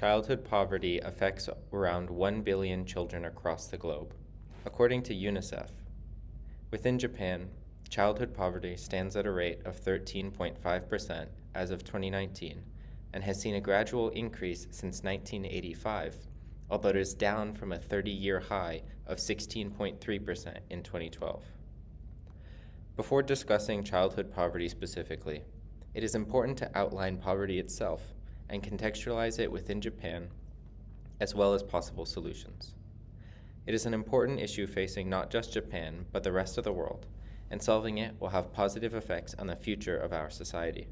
Childhood poverty affects around 1 billion children across the globe, according to UNICEF. Within Japan, childhood poverty stands at a rate of 13.5% as of 2019 and has seen a gradual increase since 1985, although it is down from a 30-year high of 16.3% in 2012. Before discussing childhood poverty specifically, it is important to outline poverty itself and contextualize it within Japan, as well as possible solutions. It is an important issue facing not just Japan, but the rest of the world, and solving it will have positive effects on the future of our society.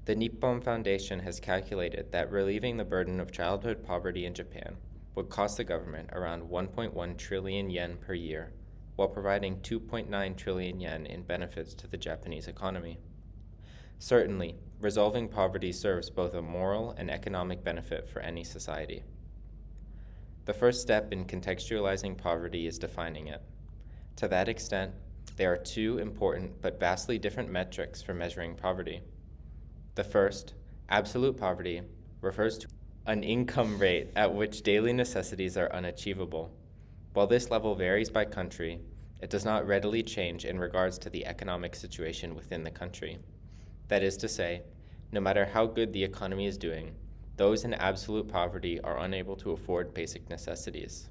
The Nippon Foundation has calculated that relieving the burden of childhood poverty in Japan would cost the government around 1.1 trillion yen per year, while providing 2.9 trillion yen in benefits to the Japanese economy. Certainly, resolving poverty serves both a moral and economic benefit for any society. The first step in contextualizing poverty is defining it. To that extent, there are two important but vastly different metrics for measuring poverty. The first, absolute poverty, refers to an income rate at which daily necessities are unachievable. While this level varies by country, it does not readily change in regards to the economic situation within the country. That is to say, no matter how good the economy is doing, those in absolute poverty are unable to afford basic necessities.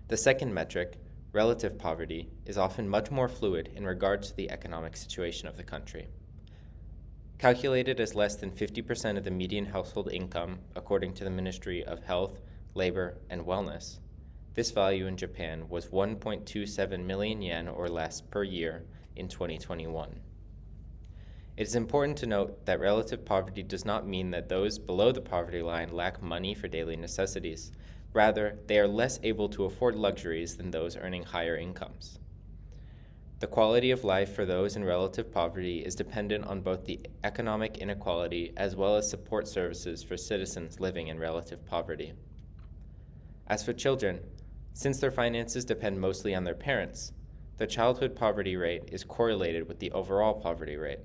The second metric, relative poverty, is often much more fluid in regards to the economic situation of the country. Calculated as less than 50% of the median household income, according to the Ministry of Health, Labor, and Wellness, this value in Japan was 1.27 million yen or less per year in 2021. It is important to note that relative poverty does not mean that those below the poverty line lack money for daily necessities. Rather, they are less able to afford luxuries than those earning higher incomes. The quality of life for those in relative poverty is dependent on both the economic inequality as well as support services for citizens living in relative poverty. As for children, since their finances depend mostly on their parents, the childhood poverty rate is correlated with the overall poverty rate.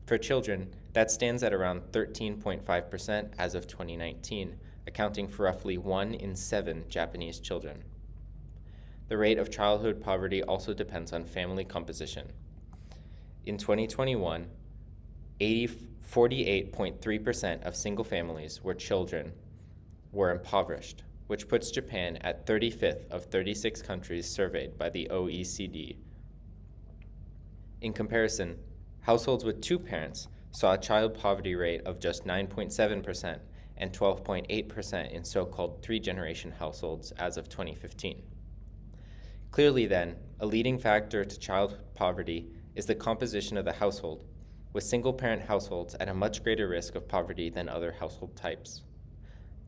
For children, that stands at around 13.5% as of 2019, accounting for roughly 1 in 7 Japanese children. The rate of childhood poverty also depends on family composition. In 2021, 48.3% of single families where children were impoverished, which puts Japan at 35th of 36 countries surveyed by the OECD. In comparison, households with 2 parents saw a child poverty rate of just 9.7% and 12.8% in so-called 3-generation households as of 2015. Clearly then, a leading factor to child poverty is the composition of the household, with single-parent households at a much greater risk of poverty than other household types.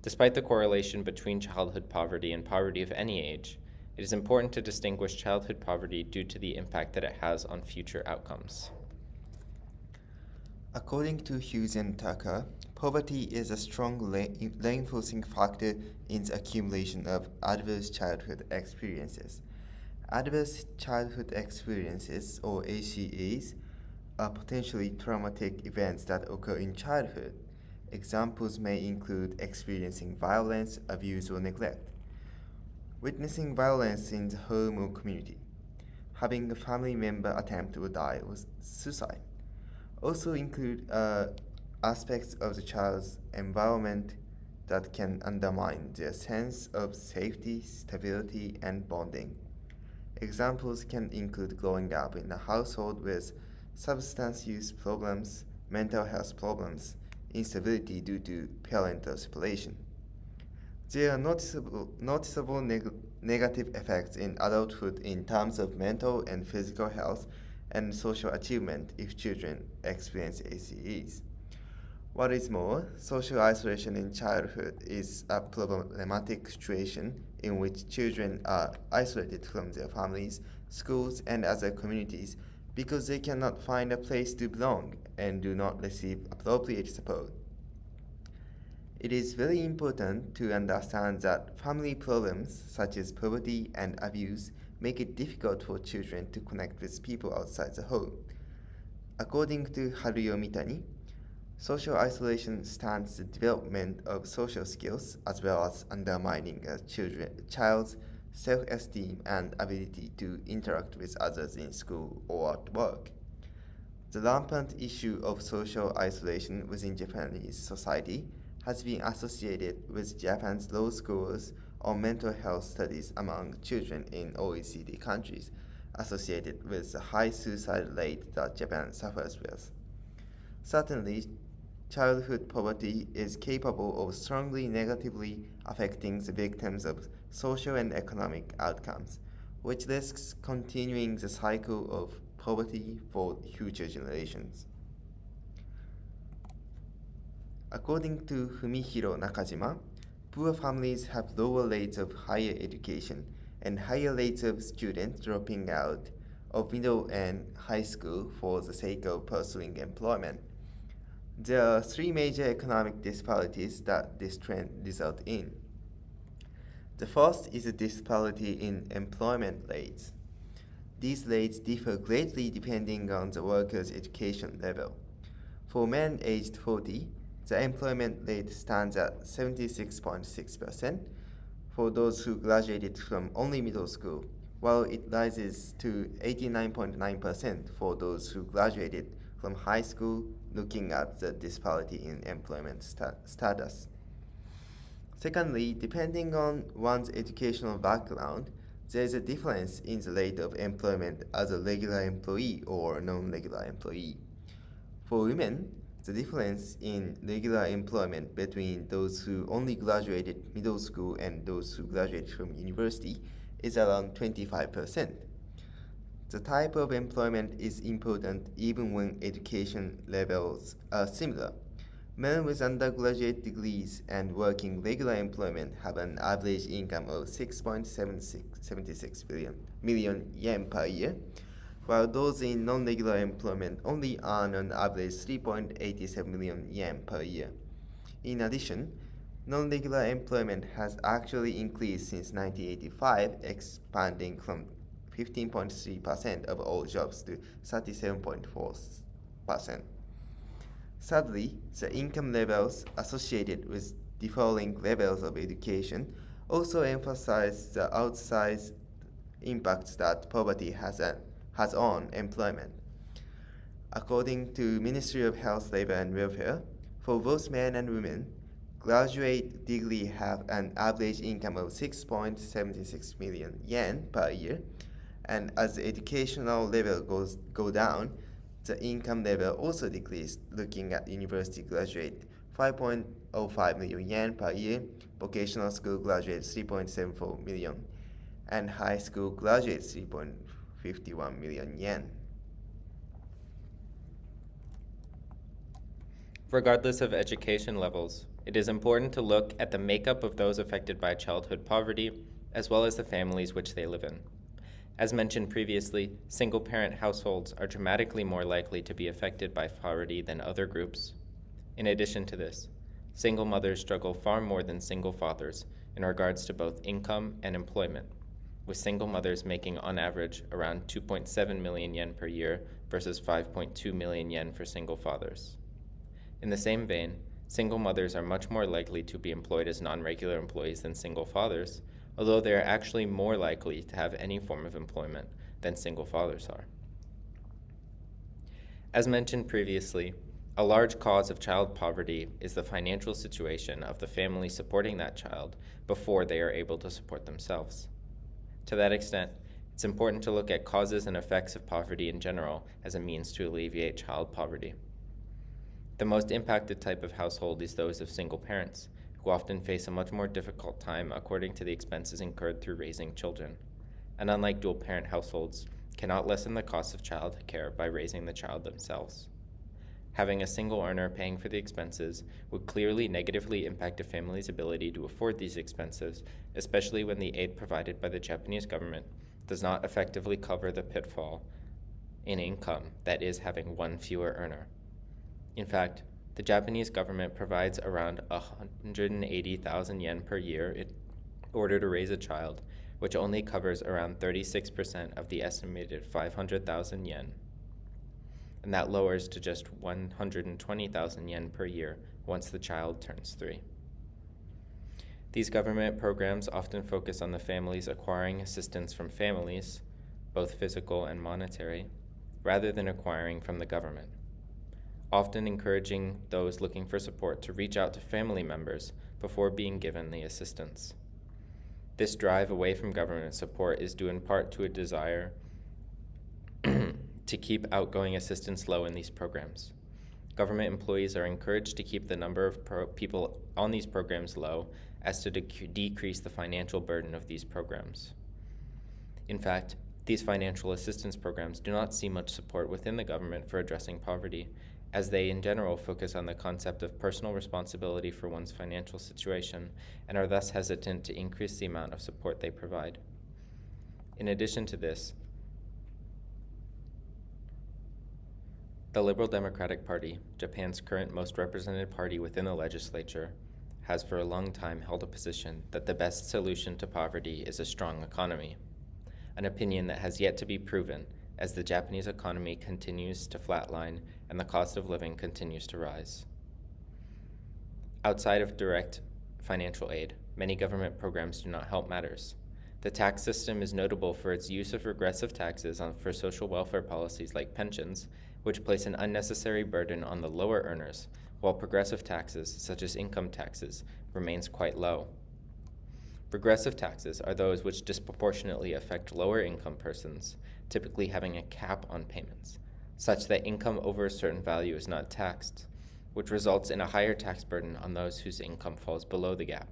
Despite the correlation between childhood poverty and poverty of any age, it is important to distinguish childhood poverty due to the impact that it has on future outcomes. According to Hughes and Tucker, poverty is a strong reinforcing factor in the accumulation of adverse childhood experiences. Adverse childhood experiences, or ACEs, are potentially traumatic events that occur in childhood. Examples may include experiencing violence, abuse, or neglect, witnessing violence in the home or community, having a family member attempt or die, or suicide. Also include aspects of the child's environment that can undermine their sense of safety, stability, and bonding. Examples can include growing up in a household with substance use problems, mental health problems, instability due to parental separation. There are noticeable negative effects in adulthood in terms of mental and physical health and social achievement if children experience ACEs. What is more, social isolation in childhood is a problematic situation in which children are isolated from their families, schools, and other communities because they cannot find a place to belong and do not receive appropriate support. It is very important to understand that family problems such as poverty and abuse make it difficult for children to connect with people outside the home. According to Haruyo Mitani, Social isolation stunts the development of social skills as well as undermining a child's self-esteem and ability to interact with others in school or at work. The rampant issue of social isolation within Japanese society has been associated with Japan's low scores on mental health studies among children in OECD countries, associated with the high suicide rate that Japan suffers with. Certainly, childhood poverty is capable of strongly negatively affecting the victims of social and economic outcomes, which risks continuing the cycle of poverty for future generations. According to Fumihiro Nakajima, poor families have lower rates of higher education and higher rates of students dropping out of middle and high school for the sake of pursuing employment. There are three major economic disparities that this trend results in. The first is a disparity in employment rates. These rates differ greatly depending on the worker's education level. For men aged 40, the employment rate stands at 76.6% for those who graduated from only middle school, while it rises to 89.9% for those who graduated from high school, looking at the disparity in employment status. Secondly, depending on one's educational background, there is a difference in the rate of employment as a regular employee or non-regular employee. For women, the difference in regular employment between those who only graduated middle school and those who graduated from university is around 25%. The type of employment is important even when education levels are similar. Men with undergraduate degrees and working regular employment have an average income of 6.76 million yen per year, while those in non-regular employment only earn on average 3.87 million yen per year. In addition, non-regular employment has actually increased since 1985, expanding from 15.3% of all jobs to 37.4%. Sadly, the income levels associated with differing levels of education also emphasize the outsized impacts that poverty has on employment. According to Ministry of Health, Labor and Welfare, for both men and women, graduate degree have an average income of 6.76 million yen per year, and as the educational level go down, the income level also decreased, looking at university graduate 5.05 million yen per year, vocational school graduate 3.74 million, and high school graduate 3.51 million yen. Regardless of education levels, it is important to look at the makeup of those affected by childhood poverty, as well as the families which they live in. As mentioned previously, single-parent households are dramatically more likely to be affected by poverty than other groups. In addition to this, single mothers struggle far more than single fathers in regards to both income and employment, with single mothers making on average around 2.7 million yen per year versus 5.2 million yen for single fathers. In the same vein, single mothers are much more likely to be employed as non-regular employees than single fathers, although they are actually more likely to have any form of employment than single fathers are. As mentioned previously, a large cause of child poverty is the financial situation of the family supporting that child before they are able to support themselves. To that extent, it's important to look at causes and effects of poverty in general as a means to alleviate child poverty. The most impacted type of household is those of single parents, who often face a much more difficult time according to the expenses incurred through raising children, and unlike dual-parent households, cannot lessen the cost of child care by raising the child themselves. Having a single earner paying for the expenses would clearly negatively impact a family's ability to afford these expenses, especially when the aid provided by the Japanese government does not effectively cover the pitfall in income that is having one fewer earner. In fact, the Japanese government provides around 180,000 yen per year in order to raise a child, which only covers around 36% of the estimated 500,000 yen. and that lowers to just 120,000 yen per year once the child turns 3. These government programs often focus on the families acquiring assistance from families, both physical and monetary, rather than acquiring from the government, often encouraging those looking for support to reach out to family members before being given the assistance. This drive away from government support is due in part to a desire to keep outgoing assistance low in these programs. Government employees are encouraged to keep the number of people on these programs low as to decrease the financial burden of these programs. In fact, these financial assistance programs do not see much support within the government for addressing poverty, as they in general focus on the concept of personal responsibility for one's financial situation and are thus hesitant to increase the amount of support they provide. In addition to this, the Liberal Democratic Party, Japan's current most represented party within the legislature, has for a long time held a position that the best solution to poverty is a strong economy, an opinion that has yet to be proven as the Japanese economy continues to flatline and the cost of living continues to rise. Outside of direct financial aid, many government programs do not help matters. The tax system is notable for its use of regressive taxes for social welfare policies like pensions, which place an unnecessary burden on the lower earners, while progressive taxes, such as income taxes, remains quite low. Regressive taxes are those which disproportionately affect lower income persons, typically having a cap on payments, such that income over a certain value is not taxed, which results in a higher tax burden on those whose income falls below the gap.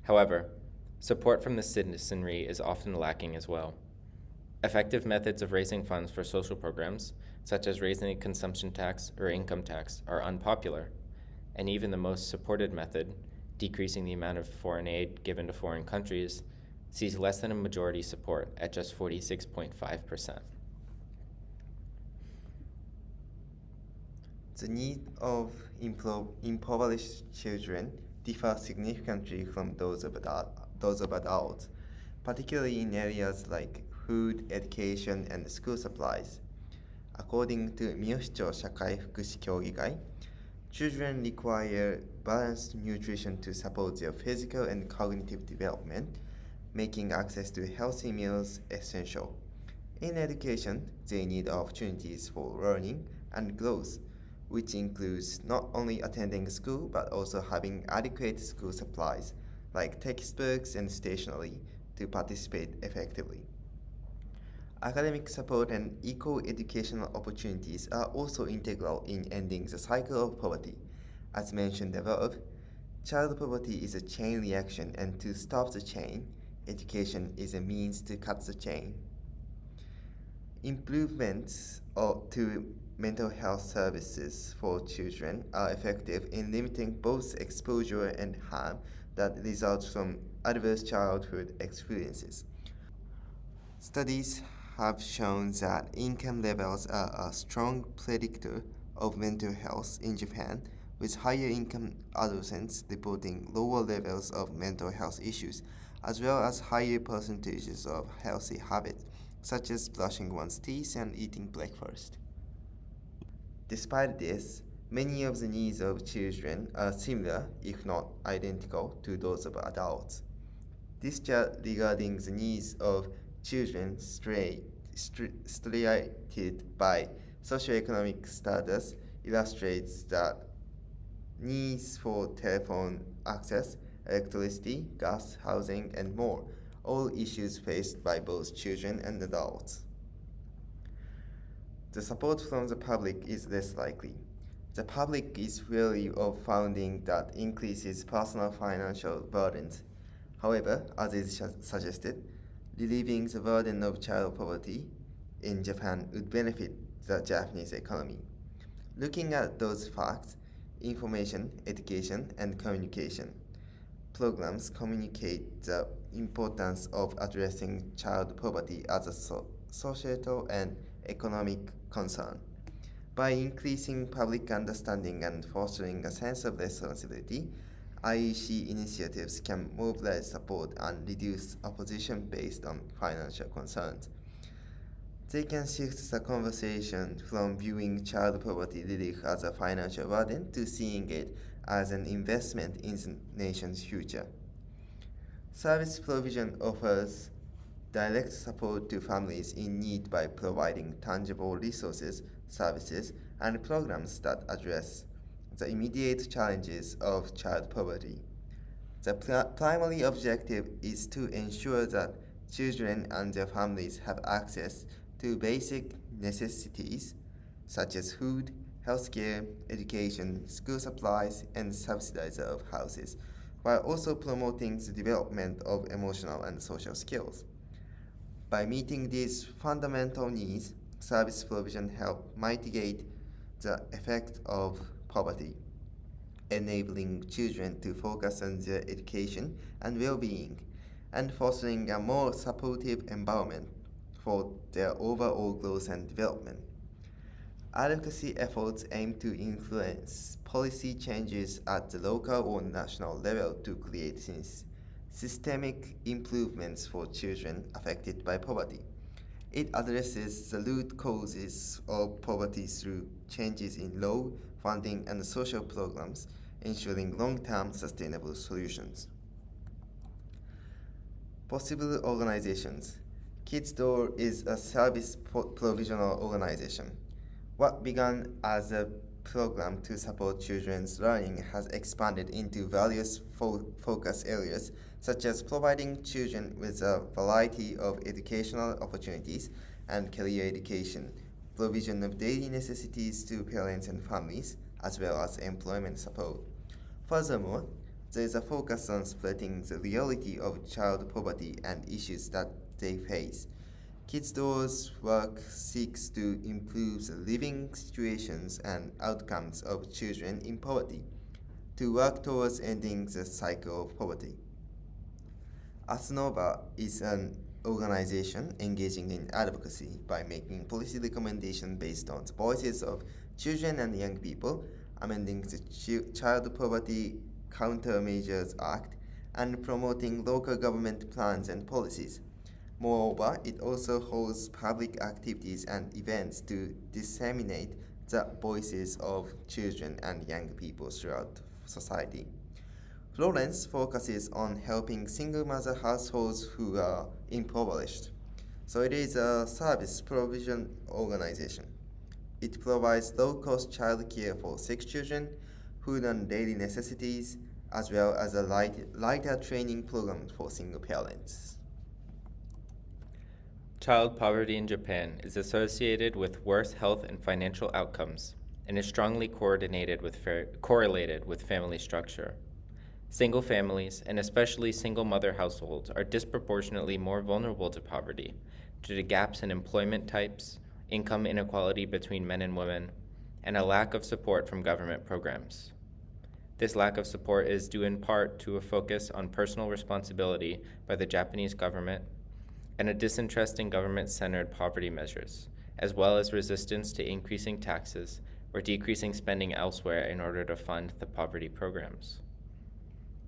However, support from the citizenry is often lacking as well. Effective methods of raising funds for social programs, such as raising a consumption tax or income tax, are unpopular, and even the most supported method, decreasing the amount of foreign aid given to foreign countries, sees less than a majority support at just 46.5%. The needs of impoverished children differ significantly from those of adults, particularly in areas like food, education, and school supplies. According to Miyoshito Shakai Fukushi Kyogigai, children require balanced nutrition to support their physical and cognitive development, making access to healthy meals essential. In education, they need opportunities for learning and growth, which includes not only attending school but also having adequate school supplies like textbooks and stationery to participate effectively. Academic support and equal educational opportunities are also integral in ending the cycle of poverty. As mentioned above, child poverty is a chain reaction, and to stop the chain, education is a means to cut the chain. Improvements to mental health services for children are effective in limiting both exposure and harm that results from adverse childhood experiences. Studies have shown that income levels are a strong predictor of mental health in Japan, with higher income adolescents reporting lower levels of mental health issues, as well as higher percentages of healthy habits, such as brushing one's teeth and eating breakfast. Despite this, many of the needs of children are similar, if not identical, to those of adults. This chart regarding the needs of children stratified by socioeconomic status illustrates that needs for telephone access, electricity, gas, housing, and more, all issues faced by both children and adults. The support from the public is less likely. The public is wary of funding that increases personal financial burdens. However, as is suggested, relieving the burden of child poverty in Japan would benefit the Japanese economy. Looking at those facts, information, education, and communication programs communicate the importance of addressing child poverty as a societal and economic concern. By increasing public understanding and fostering a sense of responsibility, IEC initiatives can mobilize support and reduce opposition based on financial concerns. They can shift the conversation from viewing child poverty relief as a financial burden to seeing it as an investment in the nation's future. Service provision offers direct support to families in need by providing tangible resources, services, and programs that address the immediate challenges of child poverty. The primary objective is to ensure that children and their families have access to basic necessities such as food, healthcare, education, school supplies, and subsidizer of houses, while also promoting the development of emotional and social skills. By meeting these fundamental needs, service provision helps mitigate the effect of poverty, enabling children to focus on their education and well-being, and fostering a more supportive environment for their overall growth and development. Advocacy efforts aim to influence policy changes at the local or national level to create systemic improvements for children affected by poverty. It addresses the root causes of poverty through changes in law, funding, and social programs, ensuring long-term sustainable solutions. Possible organizations. Kids Door is a service provisional organization. What began as a program to support children's learning has expanded into various focus areas, such as providing children with a variety of educational opportunities and career education, provision of daily necessities to parents and families, as well as employment support. Furthermore, there is a focus on spreading the reality of child poverty and issues that they face. Kids Door's work seeks to improve the living situations and outcomes of children in poverty, to work towards ending the cycle of poverty. ASNOVA is an organization engaging in advocacy by making policy recommendations based on the voices of children and young people, amending the Child Poverty Countermeasures Act, and promoting local government plans and policies. Moreover, it also holds public activities and events to disseminate the voices of children and young people throughout society. Florence focuses on helping single mother households who are impoverished. So it is a service provision organization. It provides low-cost child care for sick children, food and daily necessities, as well as a lighter training program for single parents. Child poverty in Japan is associated with worse health and financial outcomes and is strongly correlated with family structure. Single families, and especially single mother households, are disproportionately more vulnerable to poverty due to gaps in employment types, income inequality between men and women, and a lack of support from government programs. This lack of support is due in part to a focus on personal responsibility by the Japanese government and a disinterest in government-centered poverty measures, as well as resistance to increasing taxes or decreasing spending elsewhere in order to fund the poverty programs.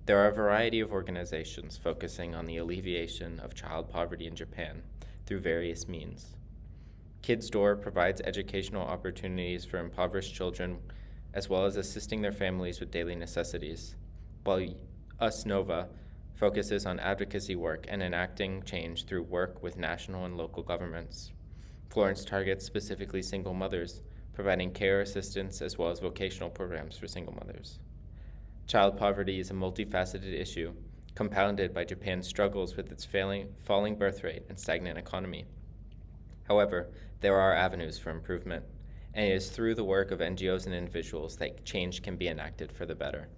There are a variety of organizations focusing on the alleviation of child poverty in Japan through various means. Kids Door provides educational opportunities for impoverished children, as well as assisting their families with daily necessities, while US Nova focuses on advocacy work and enacting change through work with national and local governments. Florence targets specifically single mothers, providing care assistance as well as vocational programs for single mothers. Child poverty is a multifaceted issue, compounded by Japan's struggles with its falling birth rate and stagnant economy. However, there are avenues for improvement, and it is through the work of NGOs and individuals that change can be enacted for the better.